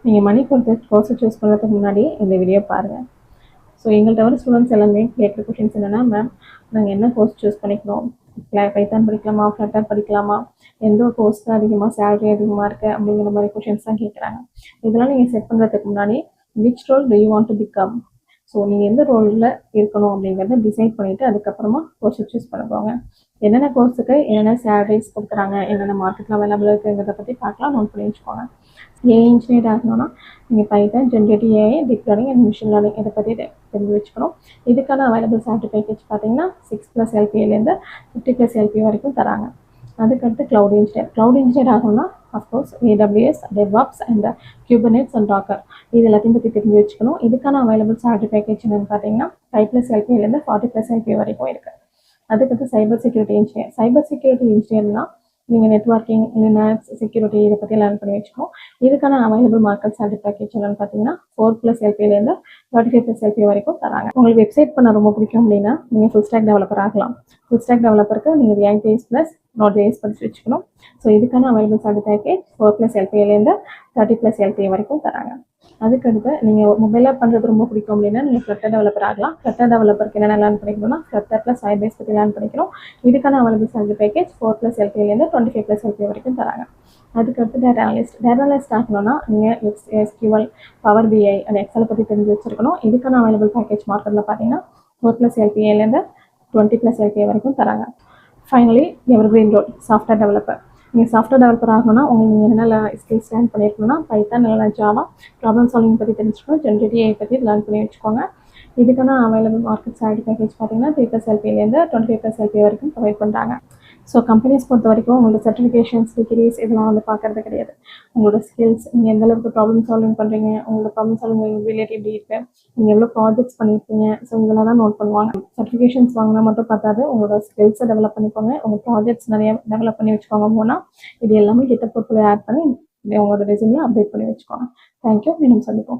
நீங்கள் மணி கொடுத்து கோர்ஸை சூஸ் பண்ணுறதுக்கு முன்னாடி இந்த வீடியோ பாருங்கள். ஸோ எங்கள்கிட்ட வர ஸ்டூடெண்ட்ஸ் எல்லாமே கேட்குற கொஷின்ஸ் என்னென்னா, மேம் நாங்கள் என்ன கோர்ஸ் சூஸ் பண்ணிக்கணும், பைத்தான் படிக்கலாமா, ஃப்ளட்டர் படிக்கலாமா, எந்த கோர்ஸ் தான் அதிகமாக சேலரி அதிகமாக இருக்குது அப்படிங்கிற மாதிரி கொஷின்ஸ் தான் கேட்குறாங்க. இதெல்லாம் நீங்கள் செட் பண்ணுறதுக்கு முன்னாடி which role do you want to become, so நீங்கள் எந்த ரோலில் இருக்கணும் அப்படிங்கிறத டிசைட் பண்ணிவிட்டு அதுக்கப்புறமா கோர்ஸை சூஸ் பண்ண போங்க. என்னென்ன கோர்ஸுக்கு என்னென்ன சேலரிஸ் கொடுக்குறாங்க, என்னென்ன மார்க்கெட்டில் அவைலபிள் இருக்குங்கிறத பற்றி பார்க்கலாம். நோட் பண்ணி வச்சுக்கோங்க. ஏஐ இன்ஜினியர் ஆகணும்னா நீங்கள் Python, generative AI, deep learning and machine learning இதை பற்றி தெரிஞ்சு வச்சுக்கணும். இதுக்கான அவைலபிள் சேலரி பேக்கேஜ் பார்த்தீங்கன்னா 6+ LPAலேருந்து 50+ LPA வரைக்கும் தராங்க. அதுக்கடுத்து க்ளவுட் இன்ஜினியர் ஆகணும்னா of course AWS, DevOps and Kubernetes and Docker இது எல்லாத்தையும் பற்றி தெரிஞ்சு வச்சுக்கணும். இதுக்கான அவைலபிள் சேலரி பேக்கேஜ் என்னென்னு பார்த்தீங்கன்னா 5+ LPAலேருந்து 40+ LPA வரைக்கும் இருக்குது. அதுக்கடுத்து சைபர் செக்யூரிட்டி இன்ஜினியர்னா நீங்கள் நெட்வொர்க்கிங், லினக்ஸ், செக்யூரிட்டி இதை பற்றி லேர்ன் பண்ணி வச்சுக்கணும். இதுக்கான அவைலபிள் மார்க்கெட் சேலரி பேக்கேஜ் என்னன்னு பார்த்தீங்கன்னா 4+ LPAலேருந்து 35+ LPA வரைக்கும் தராங்க. உங்களுக்கு வெப்சைட் பண்ண ரொம்ப பிடிக்கும் அப்படின்னா நீங்கள் ஃபுல் ஸ்டாக் டெவலப்பர் ஆகலாம். ஃபுல் ஸ்டாக் டெவலப்பருக்கு நீங்கள் React JS + Node.js படிச்சு வச்சுக்கணும். ஸோ இதுக்கான அவைலபிள் சேலரி பேக்கேஜ் 4+ LPAலேருந்து 30+ LPA வரைக்கும் தராங்க. அதுக்கடுத்து நீங்கள் மொபைலாக பண்ணுறது ரொம்ப பிடிக்கும் அப்படின்னா நீங்கள் ஃப்ளட்டர் டெவலப்பர் ஆகலாம். ஃப்ளட்டர் டெவலப்பருக்கு என்னென்ன லேர்ன் பண்ணிக்கணும்னா ஃப்ளட்டர் ப்ளஸ் Firebase பற்றி லேர்ன் பண்ணிக்கணும். இதுக்கான அவைலபிள் சேலரி பேக்கேஜ் 4+ LPAலேருந்து 25+ LPA வரைக்கும் தராங்க. அதுக்கடுத்து டேட்டா அனலிஸ்ட் ஆகணும்னா நீங்கள் SQL, Power BI அண்ட் எக்ஸலை பற்றி தெரிஞ்சு வச்சுருக்கணும். இதுக்கான அவைலபிள் பேக்கேஜ் மார்க்கெட்டில் பார்த்தீங்கன்னா 4+ LPAலேருந்து 20+ LPA வரைக்கும் தராங்க. Finally evergreen role software developer. நீங்கள் சாஃப்ட்வேர் டெவலப்பர் ஆகணும்னா உங்களுக்கு என்னென்ன ஸ்கில்ஸ் லேர்ன் பண்ணியிருக்கணும்னா பைத்தான், இல்லைனா ஜாவா, ப்ராப்ளம் சால்விங் பற்றி தெரிஞ்சுக்கணும். ஜென்ரேட்டிவ் ஏஐ பற்றி லேர்ன் பண்ணி வச்சுக்கோங்க. இதுக்கான அவைலபிள் மார்க்கெட் சேலரி பேக்கேஜ் பார்த்தீங்கன்னா 3+ LPAலேருந்து 25+ LPA வரைக்கும் ப்ரொவைட் பண்ணுறாங்க. ஸோ கம்பெனிஸ் பொறுத்த வரைக்கும் உங்களோட சர்டிஃபிகேஷன்ஸ், டிகிரிஸ் இதெல்லாம் பார்க்கறது கிடையாது. உங்களோட ஸ்கில்ஸ், நீங்கள் எந்த அளவுக்கு ப்ராப்ளம் சால்விங் பண்ணுறீங்க, உங்களோட ப்ராப்ளம் சால்விங் ரிலேட்டிவ் எப்படி இருக்குது, நீங்கள் எவ்வளோ ப்ராஜெக்ட்ஸ் பண்ணியிருக்கீங்க, ஸோ இதெல்லாம் தான் நோட் பண்ணுவாங்க. சர்டிஃபிகேஷன்ஸ் வாங்கினா மட்டும் பார்த்தாது, உங்களோட ஸ்கில்ஸை டெவலப் பண்ணிக்கோங்க. உங்கள் ப்ராஜெக்ட்ஸ் நிறைய டெவலப் பண்ணி வச்சுக்கோங்க. போனால் இது எல்லாமே GitHub போர்ட்ஃபோலியோ ஆட் பண்ணி உங்களோட ரெஸ்யூமில் அப்டேட் பண்ணி வச்சுக்கோங்க. தேங்க்யூ. மீண்டும் சந்திப்போம்.